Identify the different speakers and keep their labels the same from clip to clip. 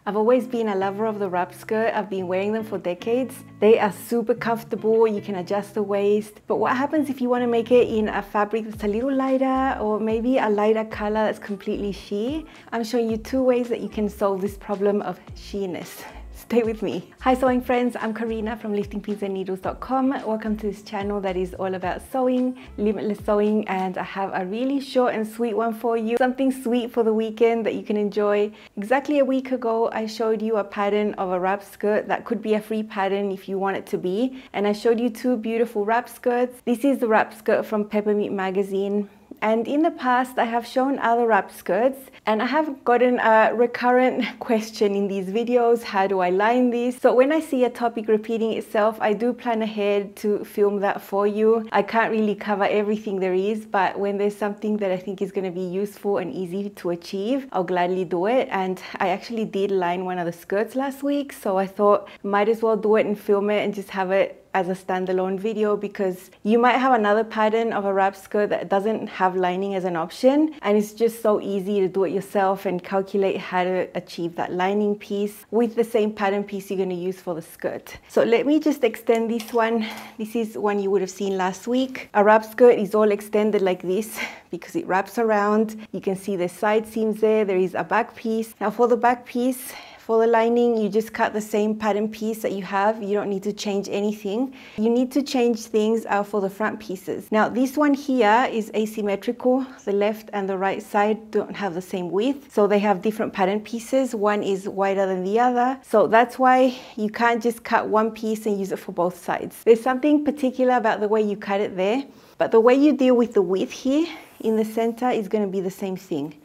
Speaker 1: I've always been a lover of the wrap skirt. I've been wearing them for decades. They are super comfortable, you can adjust the waist. But what happens if you want to make it in a fabric that's a little lighter, or maybe a lighter color that's completely sheer? I'm showing you 2 ways that you can solve this problem of sheerness. Stay with me. Hi sewing friends, I'm Karina from liftingpinsandneedles.com. Welcome to this channel that is all about sewing, limitless sewing, and I have a really short and sweet one for you. Something sweet for the weekend that you can enjoy. Exactly a week ago, I showed you a pattern of a wrap skirt that could be a free pattern if you want it to be. And I showed you 2 beautiful wrap skirts. This is the wrap skirt from Peppermint Magazine. And in the past, I have shown other wrap skirts, and I have gotten a recurrent question in these videos: how do I line this? So when I see a topic repeating itself, I do plan ahead to film that for you. I can't really cover everything there is, but when there's something that I think is going to be useful and easy to achieve, I'll gladly do it. And I actually did line one of the skirts last week, so I thought might as well do it and film it and just have it as a standalone video, because you might have another pattern of a wrap skirt that doesn't have lining as an option, and it's just so easy to do it yourself and calculate how to achieve that lining piece with the same pattern piece you're going to use for the skirt. So let me just extend this one. This is one you would have seen last week. A wrap skirt is all extended like this because it wraps around. You can see the side seams there. There is a back piece. Now for the back piece, for the lining, you just cut the same pattern piece that you have. You don't need to change anything. You need to change things for the front pieces. Now this one here is asymmetrical. The left and the right side don't have the same width, so they have different pattern pieces. One is wider than the other, so that's why you can't just cut one piece and use it for both sides. There's something particular about the way you cut it there, but the way you deal with the width here in the center is going to be the same thing.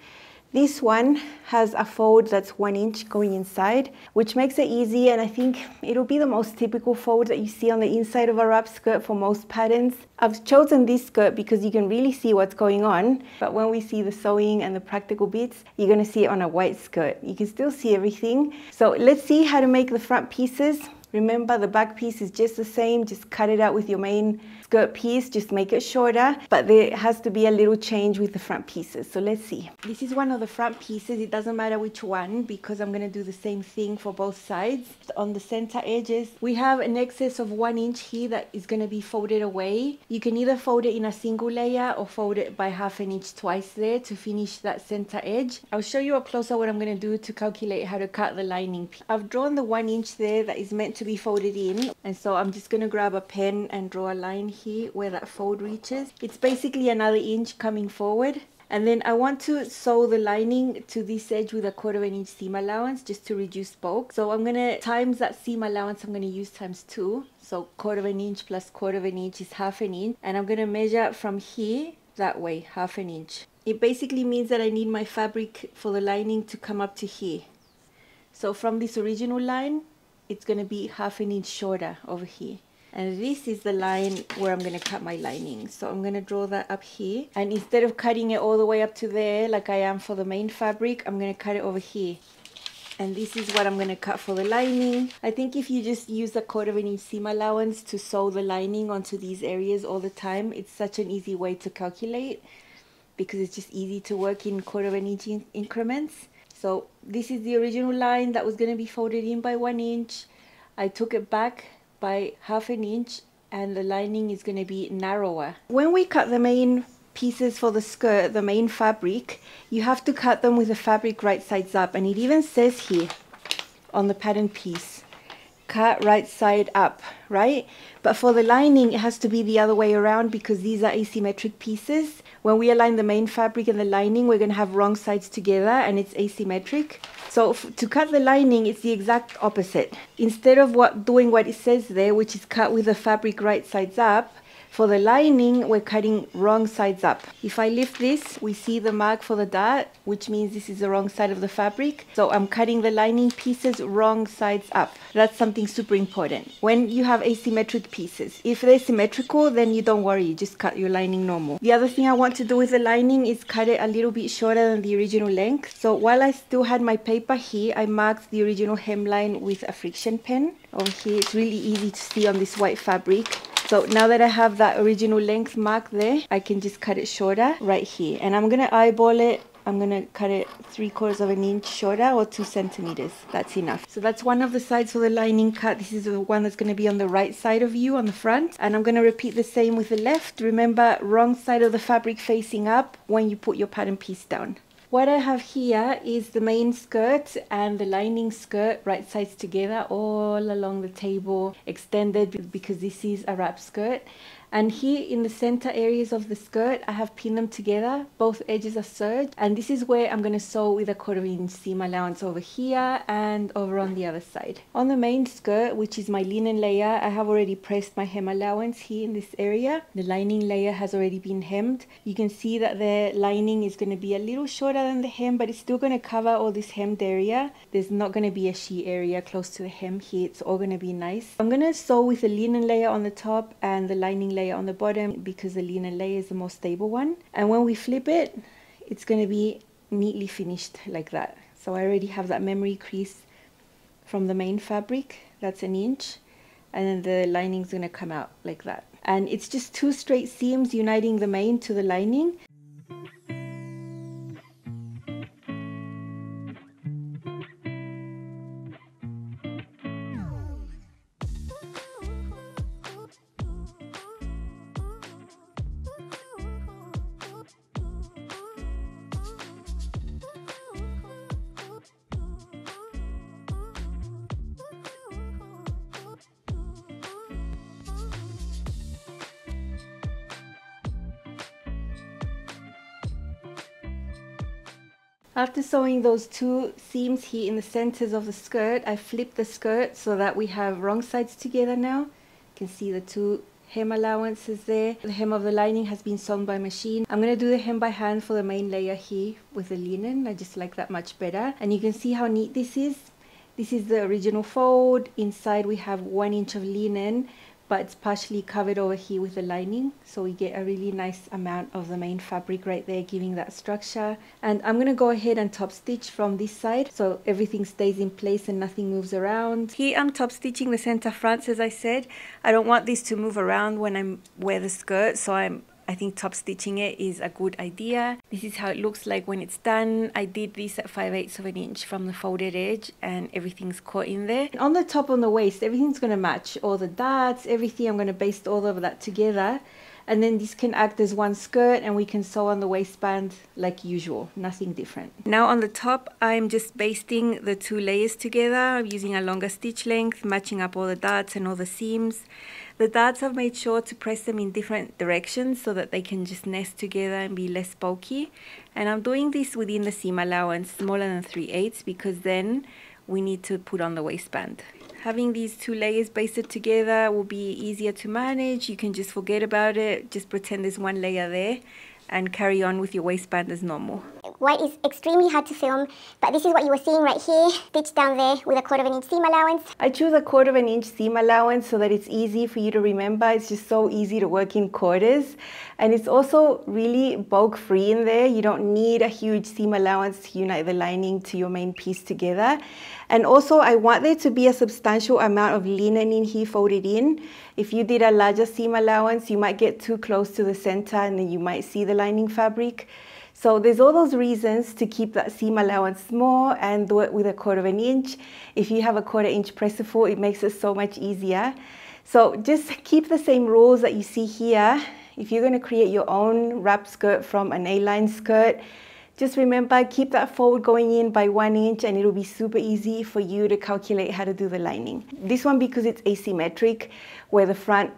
Speaker 1: This one has a fold that's 1 inch going inside, which makes it easy, and I think it'll be the most typical fold that you see on the inside of a wrap skirt for most patterns. I've chosen this skirt because you can really see what's going on, but when we see the sewing and the practical bits, you're going to see it on a white skirt. You can still see everything. So let's see how to make the front pieces. Remember, the back piece is just the same, just cut it out with your main skirt piece, just make it shorter, but there has to be a little change with the front pieces. So let's see. This is one of the front pieces. It doesn't matter which one because I'm going to do the same thing for both sides. On the center edges, we have an excess of 1 inch here that is going to be folded away. You can either fold it in a single layer or fold it by 1/2 inch twice there to finish that center edge. I'll show you up closer what I'm going to do to calculate how to cut the lining piece. I've drawn the 1 inch there that is meant to be folded in, and so I'm just going to grab a pen and draw a line here where that fold reaches. It's basically another inch coming forward, and then I want to sew the lining to this edge with a 1/4 inch seam allowance just to reduce bulk. So I'm going to times that seam allowance, I'm going to use times 2, so 1/4 inch plus 1/4 inch is 1/2 inch, and I'm going to measure from here that way 1/2 inch. It basically means that I need my fabric for the lining to come up to here. So from this original line, it's going to be 1/2 inch shorter over here. And this is the line where I'm going to cut my lining. So I'm going to draw that up here. And instead of cutting it all the way up to there like I am for the main fabric, I'm going to cut it over here. And this is what I'm going to cut for the lining. I think if you just use a 1/4 inch seam allowance to sew the lining onto these areas all the time, it's such an easy way to calculate because it's just easy to work in 1/4 inch increments. So this is the original line that was going to be folded in by 1 inch. I took it back by 1/2 inch, and the lining is going to be narrower. When we cut the main pieces for the skirt, the main fabric, you have to cut them with the fabric right sides up, and it even says here on the pattern piece, cut right side up, right? But for the lining, it has to be the other way around because these are asymmetric pieces. When we align the main fabric and the lining, we're going to have wrong sides together and it's asymmetric. So to cut the lining, it's the exact opposite. Instead of doing what it says there, which is cut with the fabric right sides up, for the lining, we're cutting wrong sides up. If I lift this, we see the mark for the dart, which means this is the wrong side of the fabric. So I'm cutting the lining pieces wrong sides up. That's something super important. When you have asymmetric pieces, if they're symmetrical, then you don't worry, you just cut your lining normal. The other thing I want to do with the lining is cut it a little bit shorter than the original length. So while I still had my paper here, I marked the original hemline with a friction pen. Over here, it's really easy to see on this white fabric. So now that I have that original length mark there, I can just cut it shorter right here. And I'm going to eyeball it I'm gonna cut it 3/4 of an inch shorter, or 2 centimeters. That's enough. So that's one of the sides for the lining cut. This is the one that's gonna be on the right side of you, on the front. And I'm gonna repeat the same with the left. Remember, wrong side of the fabric facing up when you put your pattern piece down. What I have here is the main skirt and the lining skirt right sides together all along the table, extended, because this is a wrap skirt. And here in the center areas of the skirt, I have pinned them together. Both edges are serged. And this is where I'm going to sew with a 1/4 inch seam allowance over here and over on the other side. On the main skirt, which is my linen layer, I have already pressed my hem allowance here in this area. The lining layer has already been hemmed. You can see that the lining is going to be a little shorter than the hem, but it's still going to cover all this hemmed area. There's not going to be a sheet area close to the hem here. It's all going to be nice. I'm going to sew with the linen layer on the top and the lining layer on the bottom, because the linen layer is the most stable one. And when we flip it, it's going to be neatly finished like that. So I already have that memory crease from the main fabric. That's 1 inch. And then the lining is going to come out like that. And it's just 2 straight seams uniting the main to the lining. After sewing those 2 seams here in the centers of the skirt, I flipped the skirt so that we have wrong sides together now. You can see the 2 hem allowances there. The hem of the lining has been sewn by machine. I'm going to do the hem by hand for the main layer here with the linen. I just like that much better. And you can see how neat this is. This is the original fold. Inside we have 1 inch of linen, but it's partially covered over here with the lining, so we get a really nice amount of the main fabric right there, giving that structure. And I'm gonna go ahead and top stitch from this side so everything stays in place and nothing moves around. Here I'm top stitching the center fronts, as I said. I don't want this to move around when I wear the skirt, so I think top stitching it is a good idea. This is how it looks like when it's done. I did this at 5/8 of an inch from the folded edge, and everything's caught in there. On the top, on the waist, everything's gonna match. All the darts, everything, I'm gonna baste all of that together. And then this can act as one skirt, and we can sew on the waistband like usual, nothing different. Now on the top, I'm just basting the 2 layers together. I'm using a longer stitch length, matching up all the darts and all the seams. The darts, I've made sure to press them in different directions so that they can just nest together and be less bulky. And I'm doing this within the seam allowance, smaller than 3/8, because then we need to put on the waistband. Having these 2 layers basted together will be easier to manage. You can just forget about it, just pretend there's 1 layer there, and carry on with your waistband as normal.
Speaker 2: White is extremely hard to film, but this is what you were seeing right here, stitched down there with a 1/4 inch seam allowance.
Speaker 1: I choose a 1/4 inch seam allowance so that it's easy for you to remember. It's just so easy to work in quarters. And it's also really bulk free in there. You don't need a huge seam allowance to unite the lining to your main piece together. And also I want there to be a substantial amount of linen in here folded in. If you did a larger seam allowance, you might get too close to the center and then you might see the lining fabric. So there's all those reasons to keep that seam allowance small and do it with a 1/4 inch. If you have a 1/4 inch press-a-foot, it makes it so much easier. So just keep the same rules that you see here. If you're going to create your own wrap skirt from an A-line skirt, just remember, keep that fold going in by 1 inch and it'll be super easy for you to calculate how to do the lining. This one, because it's asymmetric, where the front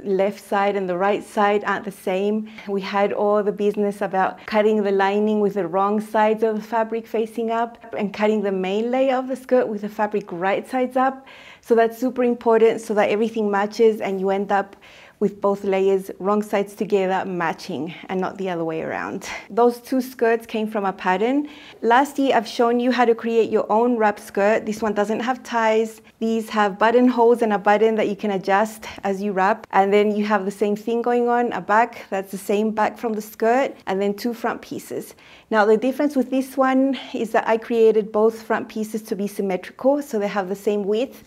Speaker 1: left side and the right side aren't the same. We had all the business about cutting the lining with the wrong sides of the fabric facing up and cutting the main layer of the skirt with the fabric right sides up. So that's super important so that everything matches and you end up with both layers wrong sides together matching and not the other way around. Those 2 skirts came from a pattern. Last year I've shown you how to create your own wrap skirt. This one doesn't have ties. These have buttonholes and a button that you can adjust as you wrap. And then you have the same thing going on, a back, that's the same back from the skirt, and then 2 front pieces. Now the difference with this one is that I created both front pieces to be symmetrical, so they have the same width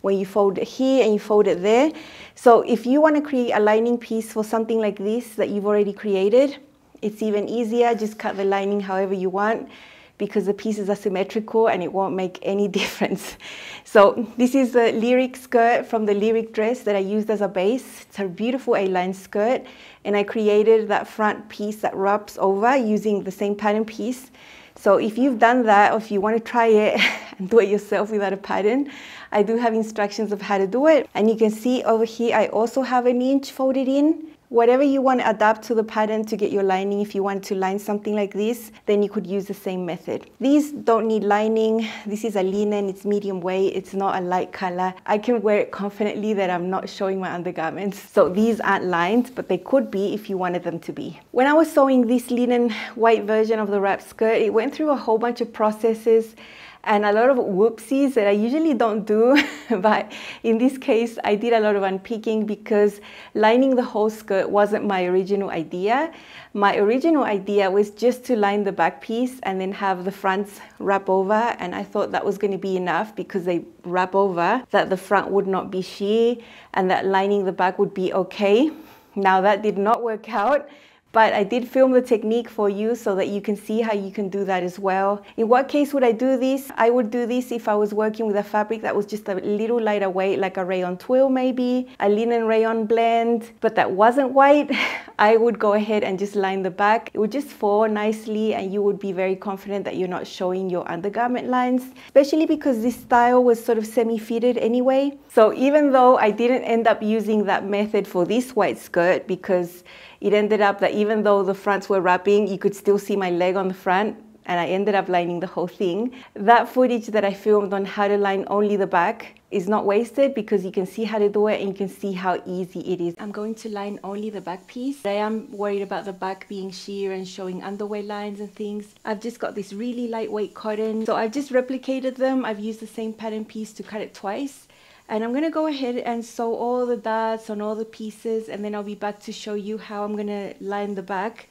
Speaker 1: when you fold it here and you fold it there. So if you want to create a lining piece for something like this that you've already created, it's even easier. Just cut the lining however you want, because the pieces are symmetrical and it won't make any difference. So this is the Lyric skirt from the Lyric dress that I used as a base. It's a beautiful A-line skirt, and I created that front piece that wraps over using the same pattern piece. So if you've done that, or if you want to try it and do it yourself without a pattern, I do have instructions of how to do it. And you can see over here, I also have an inch folded in. Whatever you want to adapt to the pattern to get your lining, if you want to line something like this, then you could use the same method. These don't need lining. This is a linen, it's medium weight, it's not a light color. I can wear it confidently that I'm not showing my undergarments. So these aren't lined, but they could be if you wanted them to be. When I was sewing this linen white version of the wrap skirt, it went through a whole bunch of processes and a lot of whoopsies that I usually don't do, but in this case I did a lot of unpicking because lining the whole skirt wasn't my original idea. My original idea was just to line the back piece and then have the fronts wrap over, and I thought that was going to be enough because they wrap over, that the front would not be sheer and that lining the back would be okay. Now that did not work out. But I did film the technique for you so that you can see how you can do that as well. In what case would I do this? I would do this if I was working with a fabric that was just a little lighter weight, like a rayon twill maybe, a linen rayon blend, but that wasn't white. I would go ahead and just line the back. It would just fall nicely and you would be very confident that you're not showing your undergarment lines, especially because this style was sort of semi-fitted anyway. So even though I didn't end up using that method for this white skirt, because it ended up that even though the fronts were wrapping, you could still see my leg on the front, and I ended up lining the whole thing. That footage that I filmed on how to line only the back is not wasted because you can see how to do it and you can see how easy it is. I'm going to line only the back piece. I am worried about the back being sheer and showing underwear lines and things. I've just got this really lightweight cotton, so I've just replicated them. I've used the same pattern piece to cut it twice. And I'm going to go ahead and sew all the darts on all the pieces, and then I'll be back to show you how I'm going to line the back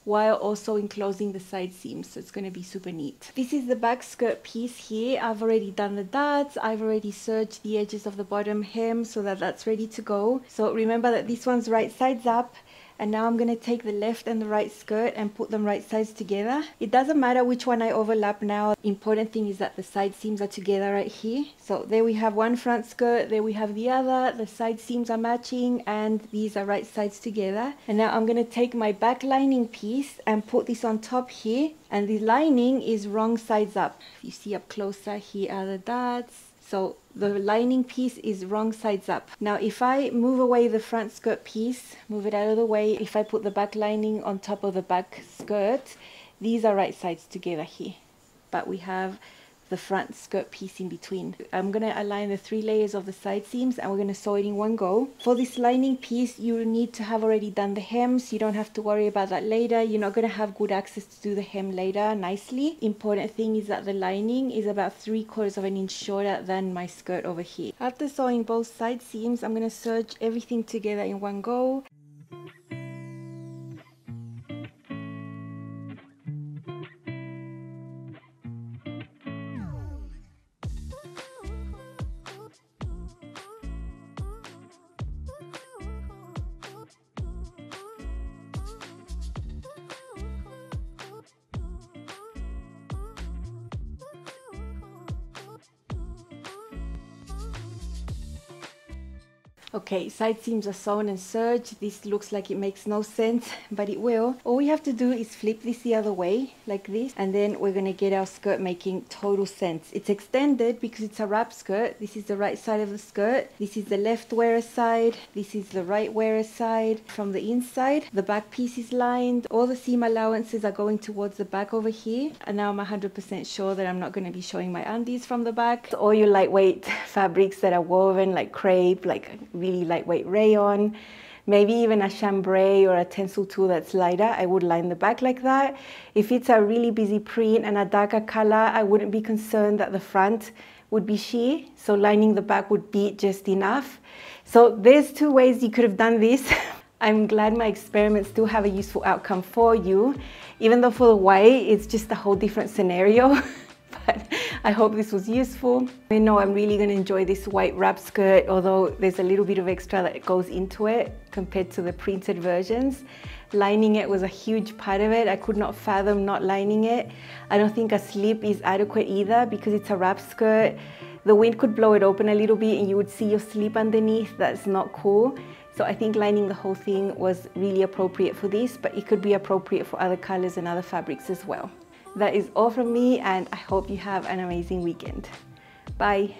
Speaker 1: while also enclosing the side seams. So it's going to be super neat. This is the back skirt piece here. I've already done the darts. I've already serged the edges of the bottom hem so that that's ready to go. So remember that this one's right sides up. And now I'm going to take the left and the right skirt and put them right sides together. It doesn't matter which one I overlap now. Important thing is that the side seams are together right here. So there we have one front skirt, there we have the other. The side seams are matching and these are right sides together. And now I'm going to take my back lining piece and put this on top here. And the lining is wrong sides up. If you see up closer, here are the darts. So the lining piece is wrong sides up. Now if I move away the front skirt piece, move it out of the way, if I put the back lining on top of the back skirt, these are right sides together here. But we have the front skirt piece in between. I'm going to align the 3 layers of the side seams and we're going to sew it in one go. For this lining piece, you need to have already done the hems. You don't have to worry about that later. You're not going to have good access to do the hem later nicely. Important thing is that the lining is about 3/4 of an inch shorter than my skirt over here. After sewing both side seams, I'm going to serge everything together in one go. Okay, side seams are sewn and serged. This looks like it makes no sense, but it will. All we have to do is flip this the other way, like this, and then we're going to get our skirt making total sense. It's extended because it's a wrap skirt. This is the right side of the skirt. This is the left wearer side. This is the right wearer side. From the inside, the back piece is lined. All the seam allowances are going towards the back over here. And now I'm 100% sure that I'm not going to be showing my undies from the back. So all your lightweight fabrics that are woven, like crepe, like really lightweight rayon, maybe even a chambray or a tencel tulle that's lighter, I would line the back like that. If it's a really busy print and a darker color, I wouldn't be concerned that the front would be sheer, so lining the back would be just enough. So there's 2 ways you could have done this. I'm glad my experiments still have a useful outcome for you, even though for the white it's just a whole different scenario. But I hope this was useful. I know I'm really going to enjoy this white wrap skirt, although there's a little bit of extra that goes into it compared to the printed versions. Lining it was a huge part of it. I could not fathom not lining it. I don't think a slip is adequate either because it's a wrap skirt. The wind could blow it open a little bit and you would see your slip underneath. That's not cool. So I think lining the whole thing was really appropriate for this, but it could be appropriate for other colors and other fabrics as well. That is all from me, and I hope you have an amazing weekend. Bye.